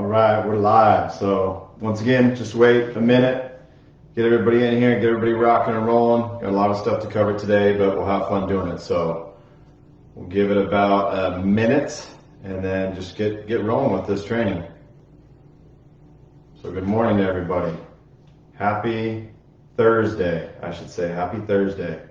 right, we're live. So once again, just wait a minute, get everybody in here, get everybody rocking and rolling. Got a lot of stuff to cover today, but we'll have fun doing it. So we'll give it about a minute and then just get rolling with this training. So good morning to everybody. Happy Thursday, I should say. Happy Thursday.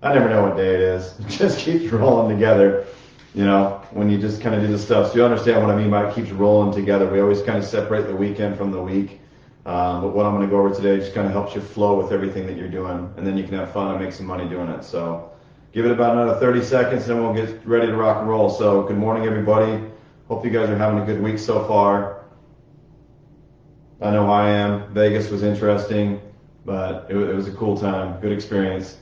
I never know what day it is. It just keeps rolling together. You know, when you just kind of do the stuff. So you understand what I mean by it keeps rolling together. We always kind of separate the weekend from the week. But what I'm going to go over today just kind of helps you flow with everything that you're doing. And then you can have fun and make some money doing it. So give it about another 30 seconds and then we'll get ready to rock and roll. So good morning, everybody. Hope you guys are having a good week so far. I know I am. Vegas was interesting, but it was a cool time. Good experience.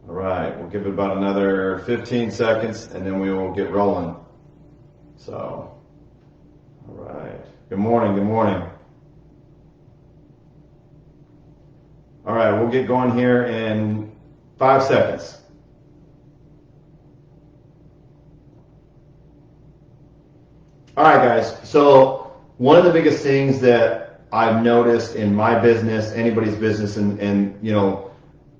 All right, we'll give it about another 15 seconds and then we will get rolling. So, all right. Good morning, good morning. All right, we'll get going here in 5 seconds. All right, guys. So one of the biggest things that I've noticed in my business, anybody's business, and you know,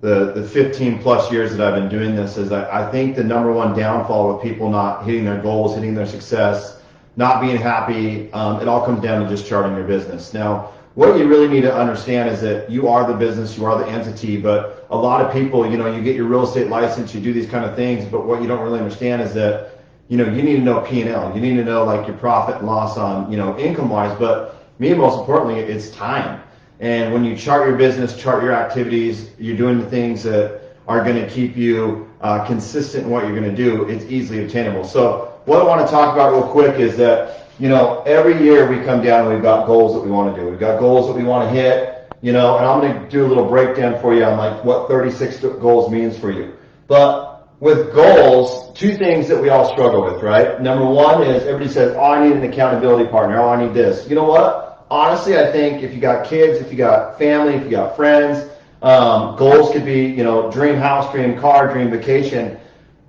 the 15 plus years that I've been doing this is I think the number one downfall with people not hitting their goals, hitting their success, not being happy, it all comes down to just charting your business. Now, what you really need to understand is that you are the business, you are the entity, but a lot of people, you know, you get your real estate license, you do these kind of things, but what you don't really understand is that, you know, you need to know P&L. You need to know like your profit and loss on, you know, income wise, but me, most importantly, it's time. And when you chart your business, chart your activities, you're doing the things that are going to keep you consistent in what you're going to do, it's easily obtainable. So what I want to talk about real quick is that, you know, every year we come down and we've got goals that we want to do. We've got goals that we want to hit, you know, and I'm going to do a little breakdown for you on like what 36 goals means for you. But with goals, two things that we all struggle with, right? Number one is everybody says, oh, I need an accountability partner. Oh, I need this. You know what? Honestly, I think if you got kids, if you got family, if you got friends, goals could be, you know, dream house, dream car, dream vacation.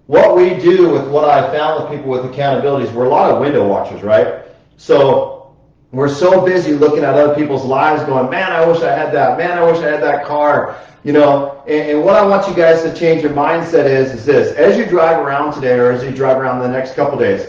What we do with what I found with people with accountability is we're a lot of window watchers, right? So we're so busy looking at other people's lives going, man, I wish I had that. Man, I wish I had that car. You know, and what I want you guys to change your mindset is this. As you drive around today or as you drive around the next couple days,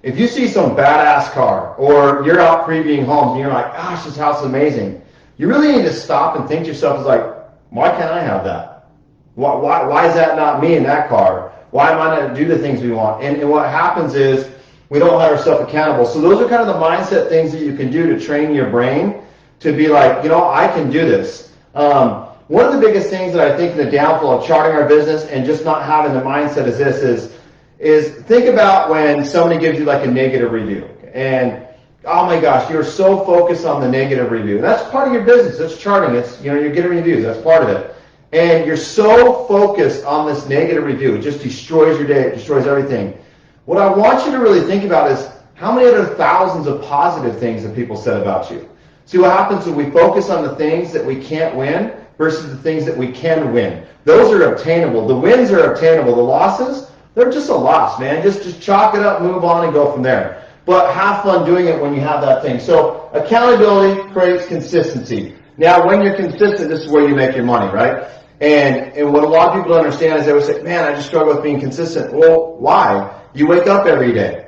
if you see some badass car or you're out previewing homes and you're like, gosh, this house is amazing, you really need to stop and think to yourself, is like, why can't I have that? Why is that not me in that car? Why am I not do the things we want? And what happens is we don't hold ourselves accountable. So those are kind of the mindset things that you can do to train your brain to be like, you know, I can do this. One of the biggest things that I think in the downfall of charting our business and just not having the mindset is this is think about when somebody gives you like a negative review and oh my gosh, you're so focused on the negative review. That's part of your business. That's charting. It's, you know, you're getting reviews. That's part of it. And you're so focused on this negative review. It just destroys your day. It destroys everything. What I want you to really think about is how many other thousands of positive things that people said about you. See, what happens is we focus on the things that we can't win versus the things that we can win. Those are obtainable. The wins are obtainable. The losses, they're just a loss, man. Just chalk it up, move on, and go from there. But have fun doing it when you have that thing. So accountability creates consistency. Now, when you're consistent, this is where you make your money, right? And what a lot of people don't understand is they would say, man, I just struggle with being consistent. Well, why? You wake up every day.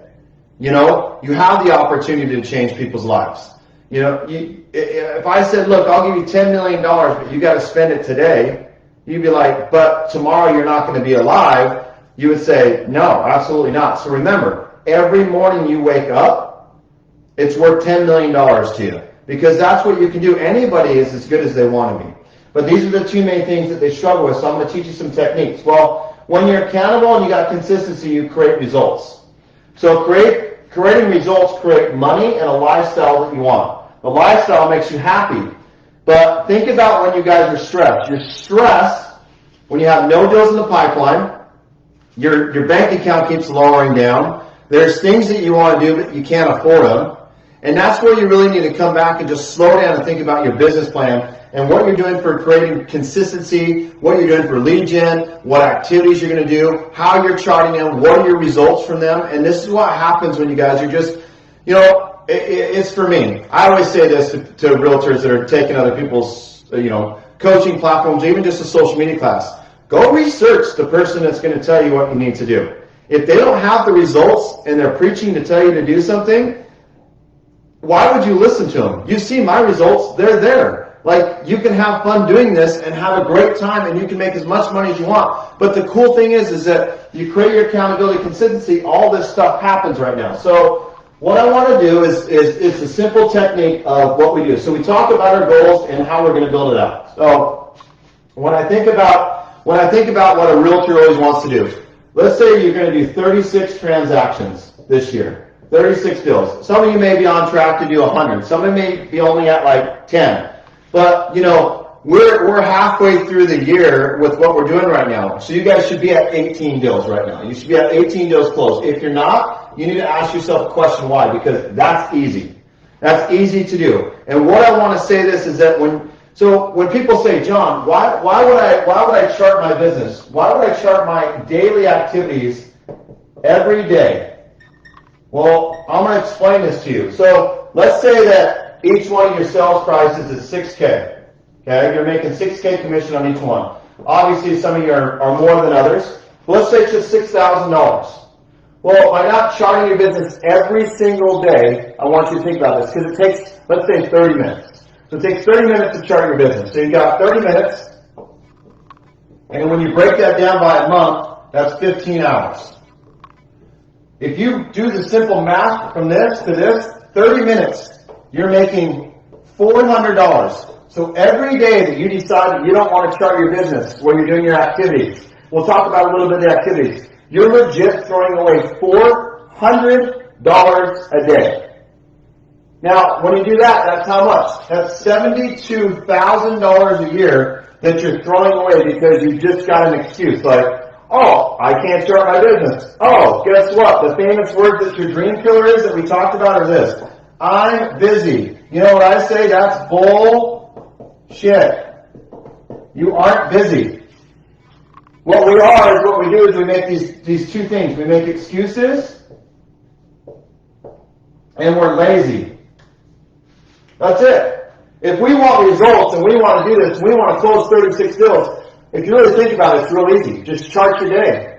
You know, you have the opportunity to change people's lives. You know, if I said, look, I'll give you $10 million, but you got to spend it today, you'd be like, but tomorrow you're not going to be alive. You would say, no, absolutely not. So remember, every morning you wake up, it's worth $10 million to you because that's what you can do. Anybody is as good as they want to be. But these are the two main things that they struggle with. So I'm going to teach you some techniques. Well, when you're accountable and you got consistency, you create results. So creating results create money and a lifestyle that you want. The lifestyle makes you happy. But think about when you guys are stressed. You're stressed when you have no deals in the pipeline. Your bank account keeps lowering down. There's things that you want to do, but you can't afford them. And that's where you really need to come back and just slow down and think about your business plan and what you're doing for creating consistency, what you're doing for lead gen, what activities you're going to do, how you're charting them, what are your results from them. And this is what happens when you guys are just, you know, it's for me. I always say this to realtors that are taking other people's, coaching platforms, even just a social media class. Go research the person that's going to tell you what you need to do. If they don't have the results and they're preaching to tell you to do something, why would you listen to them? You see my results, they're there. Like, you can have fun doing this and have a great time, and you can make as much money as you want. But the cool thing is that you create your accountability, consistency, all this stuff happens right now. So what I want to do is a simple technique of what we do. So we talk about our goals and how we're going to build it out. So when I think about what a realtor always wants to do, let's say you're going to do 36 transactions this year, 36 deals. Some of you may be on track to do 100. Some of you may be only at like 10. But, we're halfway through the year with what we're doing right now. So you guys should be at 18 deals right now. You should be at 18 deals closed. If you're not, you need to ask yourself a question, why? Because that's easy. That's easy to do. And what I want to say this is that when people say, John, why would I chart my business? Why would I chart my daily activities every day? Well, I'm going to explain this to you. So let's say that each one of your sales prices is $6K. Okay, you're making $6K commission on each one. Obviously, some of you are more than others. But let's say it's just $6,000. Well, by not charting your business every single day, I want you to think about this, because it takes, let's say, 30 minutes. So it takes 30 minutes to chart your business. So you've got 30 minutes, and when you break that down by a month, that's 15 hours. If you do the simple math from this to this, 30 minutes, you're making $400. So every day that you decide that you don't want to chart your business when you're doing your activities, we'll talk about a little bit of the activities, you're legit throwing away $400 a day. Now, when you do that, that's how much? That's $72,000 a year that you're throwing away because you just got an excuse. Like, oh, I can't start my business. Oh, guess what? The famous word that your dream killer is that we talked about are this: I'm busy. You know what I say? That's bullshit. You aren't busy. What we are is what we do is we make these two things. We make excuses and we're lazy. That's it. If we want results and we want to do this, we want to close 36 deals, if you really think about it, it's real easy. Just chart your day.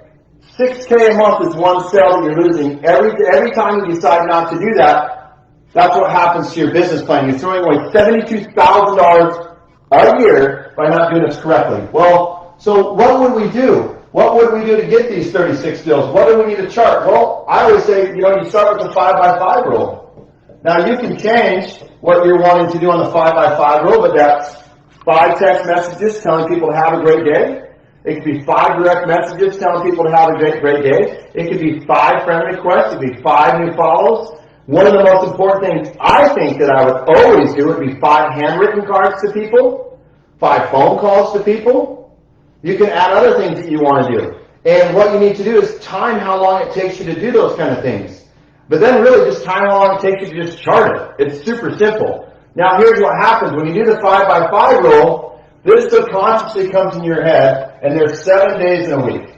$6K a month is one sale that you're losing. Every time you decide not to do that, that's what happens to your business plan. You're throwing away $72,000 a year by not doing this correctly. Well, so what would we do? What would we do to get these 36 deals? What do we need to chart? Well, I always say, you start with the 5x5 rule. Now, you can change what you're wanting to do on the 5x5 rule, but that's 5 text messages telling people to have a great day. It could be 5 direct messages telling people to have a great day. It could be 5 friend requests. It could be 5 new follows. One of the most important things I think that I would always do would be 5 handwritten cards to people, 5 phone calls to people. You can add other things that you want to do. And what you need to do is time how long it takes you to do those kind of things. But then really just time how long it takes you to just chart it. It's super simple. Now here's what happens. When you do the 5x5 rule, this subconsciously comes in your head, and there's 7 days in a week.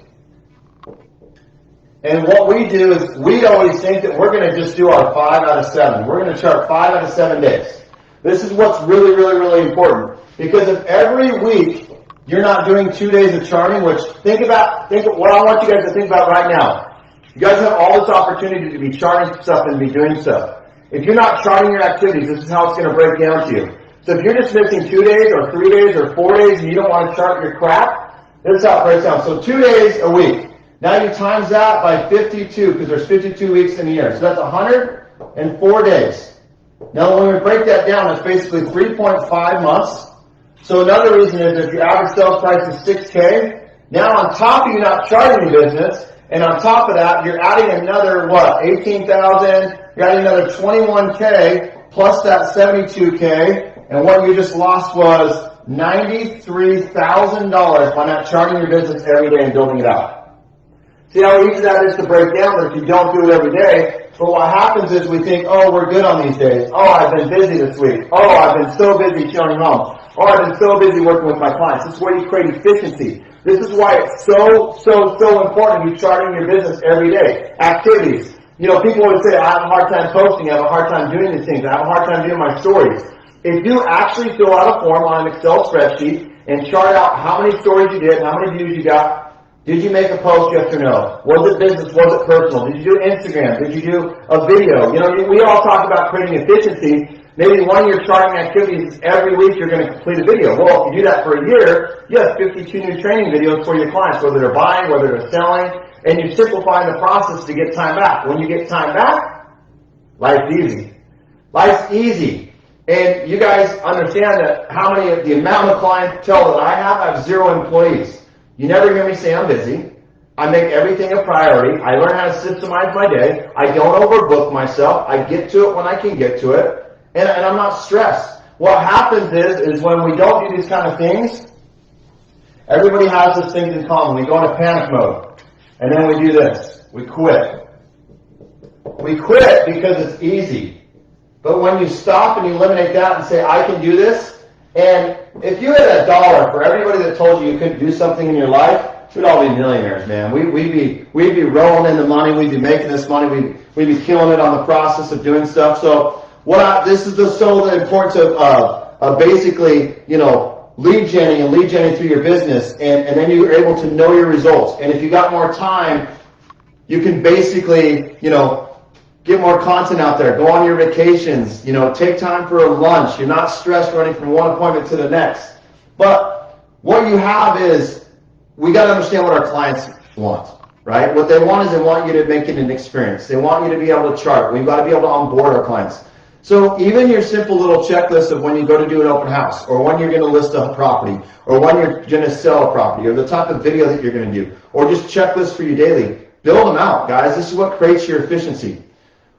And what we do is we always think that we're going to just do our 5 out of 7. We're going to chart 5 out of 7 days. This is what's really, really, really important. Because if every week you're not doing 2 days of charting, which think of what I want you guys to think about right now. You guys have all this opportunity to be charting stuff and be doing stuff. If you're not charting your activities, this is how it's going to break down to you. So if you're just missing 2 days or 3 days or 4 days and you don't want to chart your crap, this is how it breaks down. So 2 days a week. Now you times that by 52 because there's 52 weeks in a year. So that's 104 days. Now when we break that down, it's basically 3.5 months. So another reason is if your average sales price is $6K, now on top of you not charting your business, and on top of that, you're adding another, $18,000, you're adding another $21K, plus that $72K, and what you just lost was $93,000 by not charting your business every day and building it out. See how easy that is to break down, but if you don't do it every day, but what happens is we think, oh, we're good on these days. Oh, I've been busy this week. Oh, I've been so busy showing homes. Oh, I've been so busy working with my clients. This is where you create efficiency. This is why it's so important you charting your business every day. Activities. You know, people always say, I have a hard time posting, I have a hard time doing these things, I have a hard time doing my stories. If you actually fill out a form on an Excel spreadsheet and chart out how many stories you did, how many views you got, did you make a post, yes or no? Was it business, was it personal? Did you do Instagram? Did you do a video? You know, we all talk about creating efficiency. Maybe one of your charting activities is every week you're going to complete a video. Well, if you do that for a year, you have 52 new training videos for your clients, whether they're buying, whether they're selling, and you're simplifying the process to get time back. When you get time back, life's easy. Life's easy. And you guys understand that the amount of clientele that I have 0 employees. You never hear me say I'm busy. I make everything a priority. I learn how to systemize my day. I don't overbook myself. I get to it when I can get to it. And I'm not stressed. What happens is when we don't do these kind of things, everybody has those things in common. We go into panic mode. And then we do this. We quit. We quit because it's easy. But when you stop and you eliminate that and say, I can do this, and if you had $1 for everybody that told you couldn't do something in your life, we'd all be millionaires, man. We'd be rolling in the money. We'd be making this money. We'd be killing it on the process of doing stuff. So this is the importance of basically, you know, lead genning through your business, and then you're able to know your results. And if you got more time, you can basically, you know, get more content out there. Go on your vacations. You know, take time for a lunch. You're not stressed running from one appointment to the next. But what you have is, we got to understand what our clients want, right? What they want is they want you to make it an experience. They want you to be able to chart. We've got to be able to onboard our clients. So even your simple little checklist of when you go to do an open house, or when you're going to list a property, or when you're going to sell a property, or the type of video that you're going to do, or just checklists for you daily, build them out, guys. This is what creates your efficiency.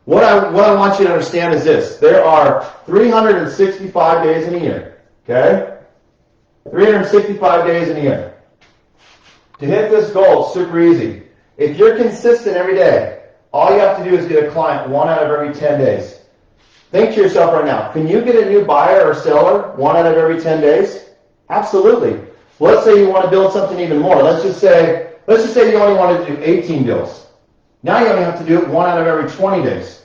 What I want you to understand is this. There are 365 days in a year, okay? 365 days in a year. To hit this goal, it's super easy. If you're consistent every day, all you have to do is get a client 1 out of every 10 days. Think to yourself right now, can you get a new buyer or seller 1 out of every 10 days? Absolutely. Let's say you want to build something even more. Let's just say you only want to do 18 deals. Now you only have to do it 1 out of every 20 days.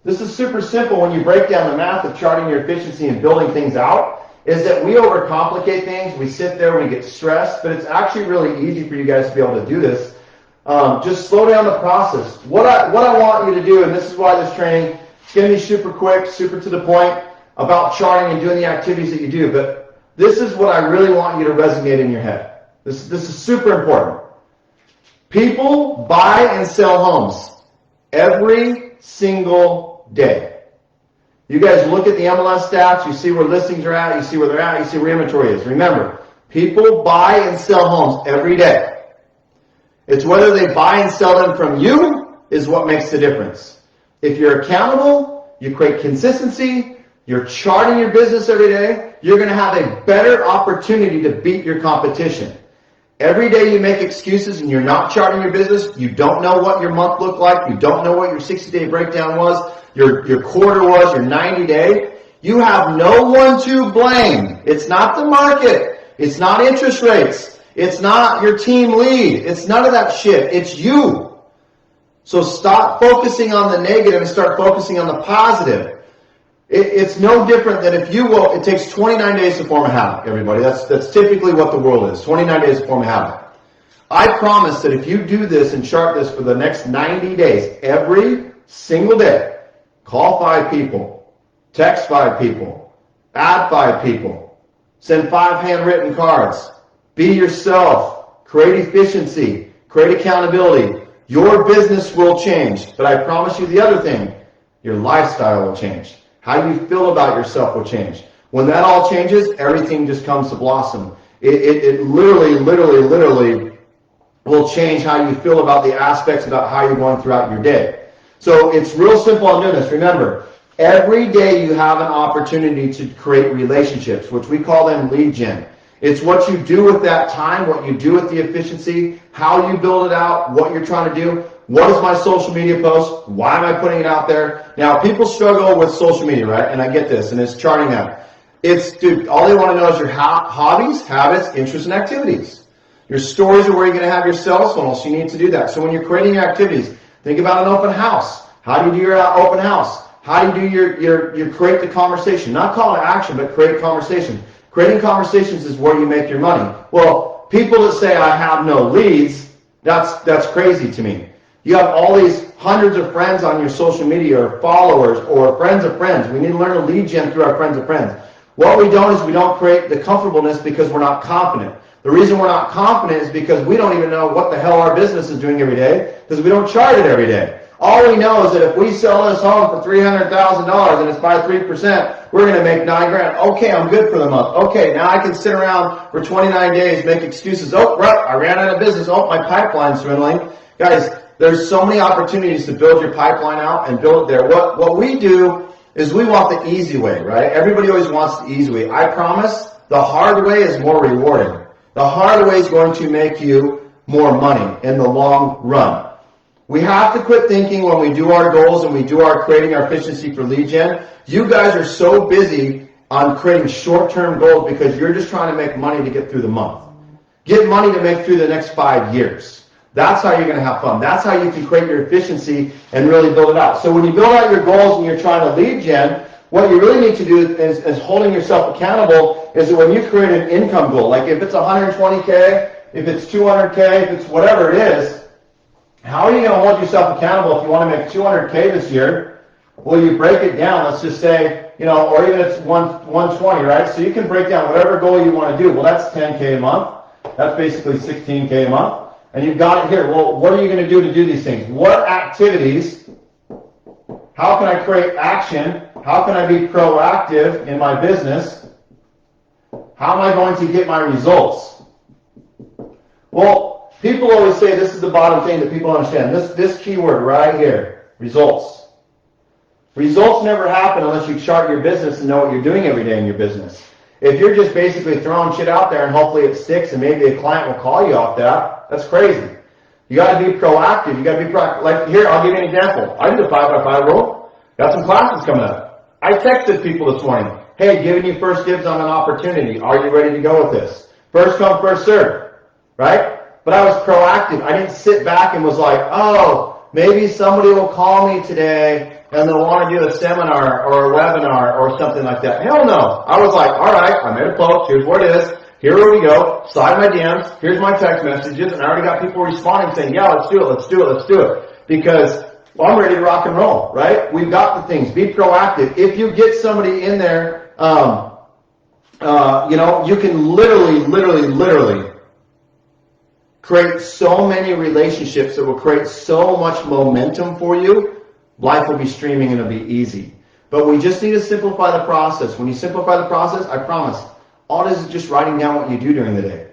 This is super simple when you break down the math of charting your efficiency and building things out, is that we overcomplicate things. We sit there, we get stressed, but it's actually really easy for you guys to be able to do this. Just slow down the process. What I want you to do, and this is why this training is going to be super quick, super to the point about charting and doing the activities that you do, but this is what I really want you to resonate in your head. This is super important. People buy and sell homes every single day. You guys look at the MLS stats, you see where listings are at, you see where they're at, you see where inventory is. Remember, people buy and sell homes every day. It's whether they buy and sell them from you is what makes the difference. If you're accountable, you create consistency, you're charting your business every day, you're going to have a better opportunity to beat your competition. Every day you make excuses and you're not charting your business, you don't know what your month looked like, you don't know what your 60-day breakdown was, your quarter was, your 90-day, you have no one to blame. It's not the market. It's not interest rates. It's not your team lead. It's none of that shit. It's you. So stop focusing on the negative and start focusing on the positive. It's no different than if you will, it takes 29 days to form a habit, everybody. That's typically what the world is, 29 days to form a habit. I promise that if you do this and chart this for the next 90 days, every single day, call 5 people, text 5 people, add 5 people, send 5 handwritten cards, be yourself, create efficiency, create accountability. Your business will change. But I promise you the other thing, your lifestyle will change. How you feel about yourself will change. When that all changes, everything just comes to blossom. It literally will change how you feel about the aspects about how you're going throughout your day. So it's real simple on doing this. Remember, every day you have an opportunity to create relationships, which we call them lead gen. It's what you do with that time, what you do with the efficiency, how you build it out, what you're trying to do. What is my social media post? Why am I putting it out there? Now, people struggle with social media, right? And I get this, and it's charting that. Dude, all they want to know is your hobbies, habits, interests, and activities. Your stories are where you're going to have your sales funnel, so you need to do that. So when you're creating your activities, Think about an open house. How do you do your open house? How do you do your create the conversation? Not call to action, but create conversation. Creating conversations is where you make your money. Well, people that say I have no leads, that's crazy to me. You have all these hundreds of friends on your social media or followers or friends of friends. We need to learn to lead gen through our friends of friends. What we don't is we don't create the comfortableness because we're not confident. The reason we're not confident is because we don't even know what the hell our business is doing every day because we don't chart it every day. All we know is that if we sell this home for $300,000 and it's by 3%, we're going to make $9,000. Okay, I'm good for the month. Okay, now I can sit around for 29 days, make excuses. Oh, right, I ran out of business. Oh, my pipeline's dwindling. Guys, there's so many opportunities to build your pipeline out and build it there. What we do is we want the easy way, right? Everybody always wants the easy way. I promise the hard way is more rewarding. The hard way is going to make you more money in the long run. We have to quit thinking when we do our goals and we do our creating our efficiency for lead gen. You guys are so busy on creating short-term goals because you're just trying to make money to get through the month. Get money to make through the next 5 years. That's how you're going to have fun. That's how you can create your efficiency and really build it out. So when you build out your goals and you're trying to lead gen, what you really need to do is holding yourself accountable is that when you create an income goal, like if it's 120K, if it's 200K, if it's whatever it is, how are you going to hold yourself accountable if you want to make 200K this year? Well, you break it down. Let's just say, or even if it's 120, right? So you can break down whatever goal you want to do. Well, that's 10K a month. That's basically 16K a month. And you've got it here. Well, what are you going to do these things? What activities? How can I create action? How can I be proactive in my business? How am I going to get my results? Well, people always say this is the bottom thing that people understand. This keyword right here, results. Results never happen unless you chart your business and know what you're doing every day in your business. If you're just basically throwing shit out there and hopefully it sticks and maybe a client will call you off that, that's crazy. You got to be proactive. You got to be proactive. Like here, I'll give you an example. I did a 5x5 rule. Got some classes coming up. I texted people this morning. Hey, giving you first dibs on an opportunity. Are you ready to go with this? First come, first serve. Right? But I was proactive. I didn't sit back and was like, oh, maybe somebody will call me today and they'll want to do a seminar or a webinar or something like that. Hell no. I was like, all right, I made a post. Here's what it is. Here we go. Slide my DMs. Here's my text messages. And I already got people responding saying, yeah, let's do it. Let's do it. Let's do it. Because I'm ready to rock and roll, right? We've got the things. Be proactive. If you get somebody in there, you can literally create so many relationships that will create so much momentum for you. Life will be streaming and it'll be easy. But we just need to simplify the process. When you simplify the process, I promise, all it is just writing down what you do during the day.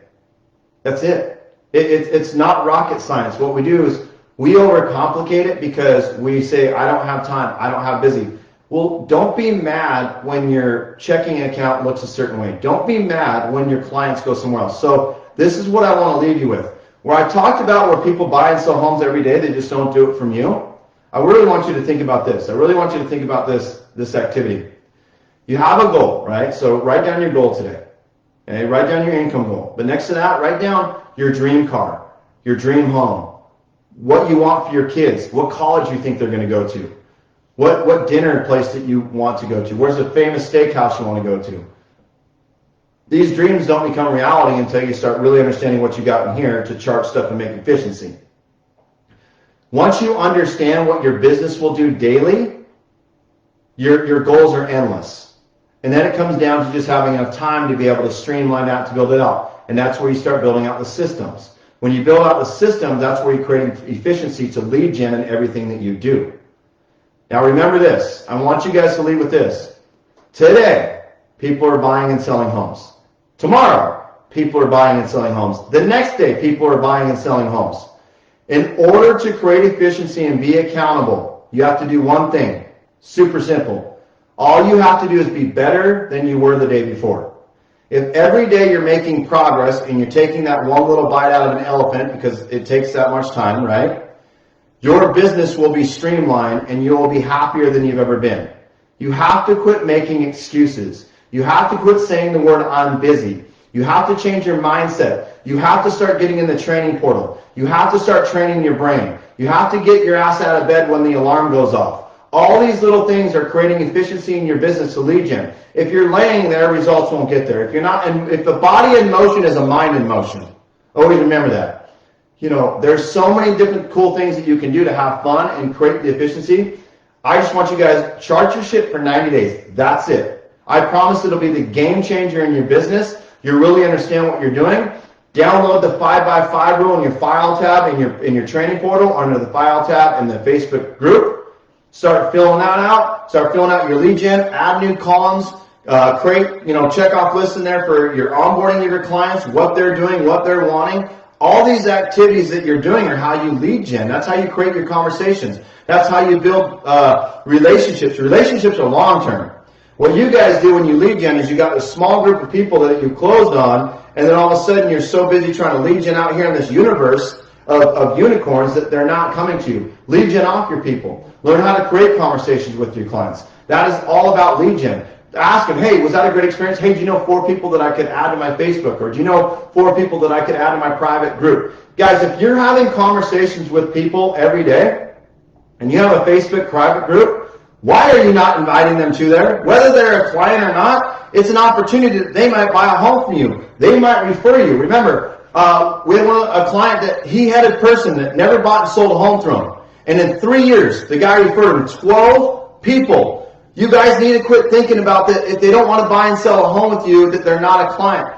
That's it. It's not rocket science. What we do is we overcomplicate it because we say, I don't have time, I don't have busy. Well, don't be mad when your checking account looks a certain way. Don't be mad when your clients go somewhere else. So this is what I want to leave you with. Where I talked about where people buy and sell homes every day, they just don't do it from you. I really want you to think about this. I really want you to think about this activity. You have a goal, right? So write down your goal today. Okay? Write down your income goal. But next to that, write down your dream car, your dream home, what you want for your kids, what college you think they're going to go to, what dinner place that you want to go to, where's the famous steakhouse you want to go to. These dreams don't become reality until you start really understanding what you got in here to chart stuff and make efficiency. Once you understand what your business will do daily, your goals are endless. And then it comes down to just having enough time to be able to streamline that, to build it out. And that's where you start building out the systems. When you build out the systems, that's where you create efficiency to lead gen in everything that you do. Now remember this. I want you guys to leave with this. Today, people are buying and selling homes. Tomorrow, people are buying and selling homes. The next day, people are buying and selling homes. In order to create efficiency and be accountable, you have to do one thing. Super simple. All you have to do is be better than you were the day before. If every day you're making progress and you're taking that one little bite out of an elephant because it takes that much time, right? Your business will be streamlined and you will be happier than you've ever been. You have to quit making excuses. You have to quit saying the word I'm busy. You have to change your mindset. You have to start getting in the training portal. You have to start training your brain. You have to get your ass out of bed when the alarm goes off. All these little things are creating efficiency in your business to lead gen. If you're laying there, results won't get there. If you're not, and if the body in motion is a mind in motion, always remember that. You know, there's so many different cool things that you can do to have fun and create the efficiency. I just want you guys, chart your shit for 90 days. That's it. I promise it'll be the game changer in your business. You really understand what you're doing. Download the 5x5 rule in your file tab in your training portal, under the file tab in the Facebook group. Start filling that out. Start filling out your lead gen. Add new columns. Create, check off lists in there for your onboarding of your clients, what they're doing, what they're wanting. All these activities that you're doing are how you lead gen. That's how you create your conversations. That's how you build relationships. Relationships are long term. What you guys do when you lead gen is you got a small group of people that you closed on, and then all of a sudden you're so busy trying to lead gen out here in this universe of unicorns that they're not coming to you. Lead gen off your people. Learn how to create conversations with your clients. That is all about lead gen. Ask them, hey, was that a great experience? Hey, do you know 4 people that I could add to my Facebook? Or do you know 4 people that I could add to my private group? Guys, if you're having conversations with people every day and you have a Facebook private group, why are you not inviting them to there? Whether they're a client or not, it's an opportunity that they might buy a home from you. They might refer you. Remember, we had a client that he had a person that never bought and sold a home through him. And in 3 years, the guy referred him 12 people. You guys need to quit thinking about that if they don't want to buy and sell a home with you, that they're not a client.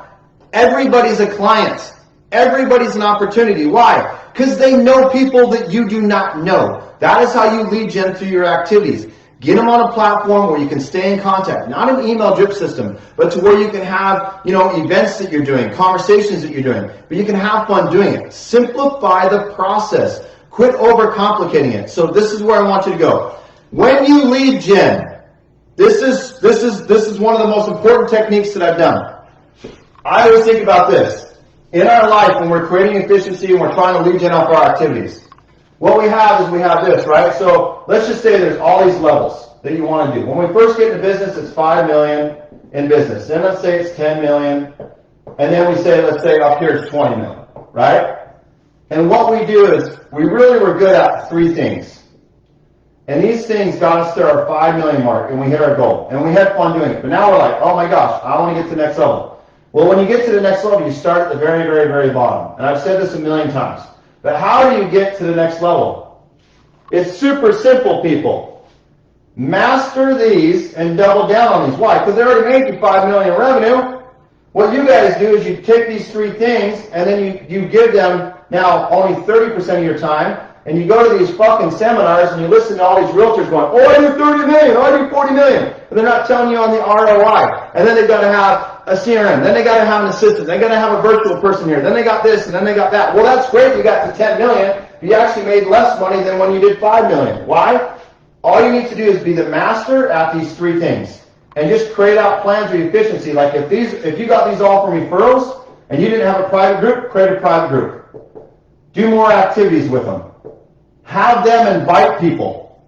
Everybody's a client. Everybody's an opportunity. Why? Because they know people that you do not know. That is how you lead gen through your activities. Get them on a platform where you can stay in contact. Not an email drip system, but to where you can have, events that you're doing, conversations that you're doing, but you can have fun doing it. Simplify the process. Quit overcomplicating it. So this is where I want you to go. When you lead gen, this is one of the most important techniques that I've done. I always think about this. In our life, when we're creating efficiency and we're trying to lead gen off our activities, what we have this, right? So let's just say there's all these levels that you want to do. When we first get into business, it's 5 million in business. Then let's say it's 10 million. And then let's say up here it's 20 million, right? And what we do is we really were good at 3 things. And these things got us to our 5 million mark, and we hit our goal. And we had fun doing it. But now we're like, oh my gosh, I want to get to the next level. Well, when you get to the next level, you start at the very, very, very bottom. And I've said this a million times. But how do you get to the next level? It's super simple, people. Master these and double down on these. Why? Because they already made you 5 million in revenue. What you guys do is you take these 3 things, and then you give them now only 30% of your time. And you go to these fucking seminars and you listen to all these realtors going, oh, I do 30 million, oh, I do 40 million. But they're not telling you on the ROI. And then they've got to have a CRM. Then they got to have an assistant. They got to have a virtual person here. Then they got this and then they got that. Well, that's great. You got to 10 million. But you actually made less money than when you did 5 million. Why? All you need to do is be the master at these 3 things. And just create out plans of efficiency. Like if you got these all from referrals and you didn't have a private group, create a private group. Do more activities with them. Have them invite people,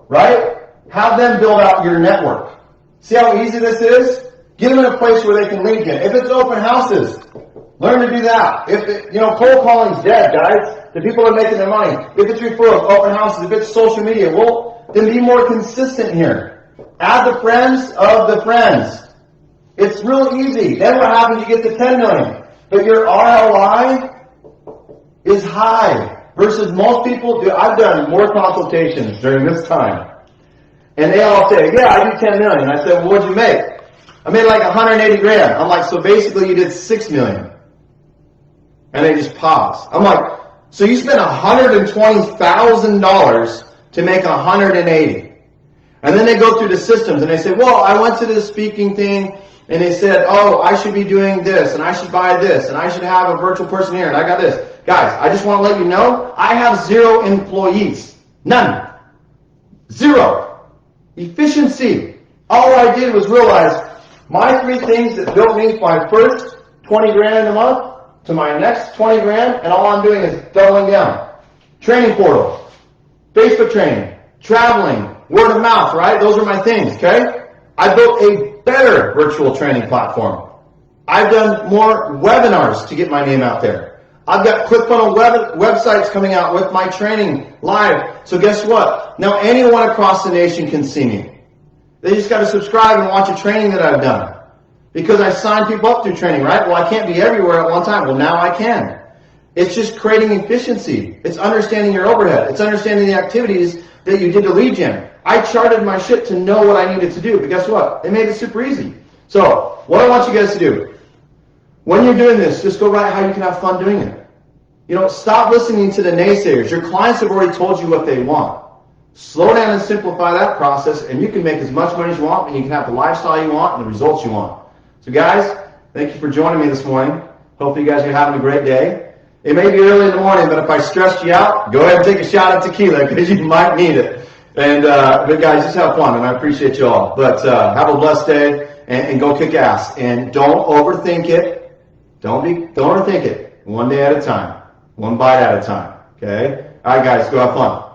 right? Have them build out your network. See how easy this is? Get them in a place where they can lead in. If it's open houses, learn to do that. If cold calling's dead, guys. The people are making their money. If it's referrals, open houses, if it's social media, well, then be more consistent here. Add the friends of the friends. It's real easy. Then what happens? You get to 10 million. But your ROI is high. Versus most people, I've done more consultations during this time. And they all say, yeah, I do 10 million. I said, well, what'd you make? I made like 180 grand. I'm like, so basically you did 6 million. And they just pause. I'm like, so you spent $120,000 to make 180. And then they go through the systems and they say, well, I went to this speaking thing and they said, oh, I should be doing this and I should buy this and I should have a virtual person here and I got this. Guys, I just want to let you know, I have 0 employees. None. 0. Efficiency. All I did was realize my 3 things that built me my first 20 grand in a month to my next 20 grand, and all I'm doing is doubling down. Training portal, Facebook training, traveling, word of mouth, right? Those are my things, okay? I built a better virtual training platform. I've done more webinars to get my name out there. I've got ClickFunnels websites coming out with my training live. So guess what? Now anyone across the nation can see me. They just got to subscribe and watch a training that I've done. Because I sign people up through training, right? Well, I can't be everywhere at one time. Well, now I can. It's just creating efficiency. It's understanding your overhead. It's understanding the activities that you did to lead gen. I charted my shit to know what I needed to do. But guess what? It made it super easy. So what I want you guys to do, when you're doing this, just go write how you can have fun doing it. You know, stop listening to the naysayers. Your clients have already told you what they want. Slow down and simplify that process, and you can make as much money as you want, and you can have the lifestyle you want and the results you want. So guys, thank you for joining me this morning. Hopefully you guys are having a great day. It may be early in the morning, but if I stressed you out, go ahead and take a shot of tequila because you might need it. And but guys, just have fun, and I appreciate you all. But have a blessed day, and go kick ass. And don't overthink it. Don't overthink it. One day at a time. One bite at a time. Okay? All right, guys, go have fun.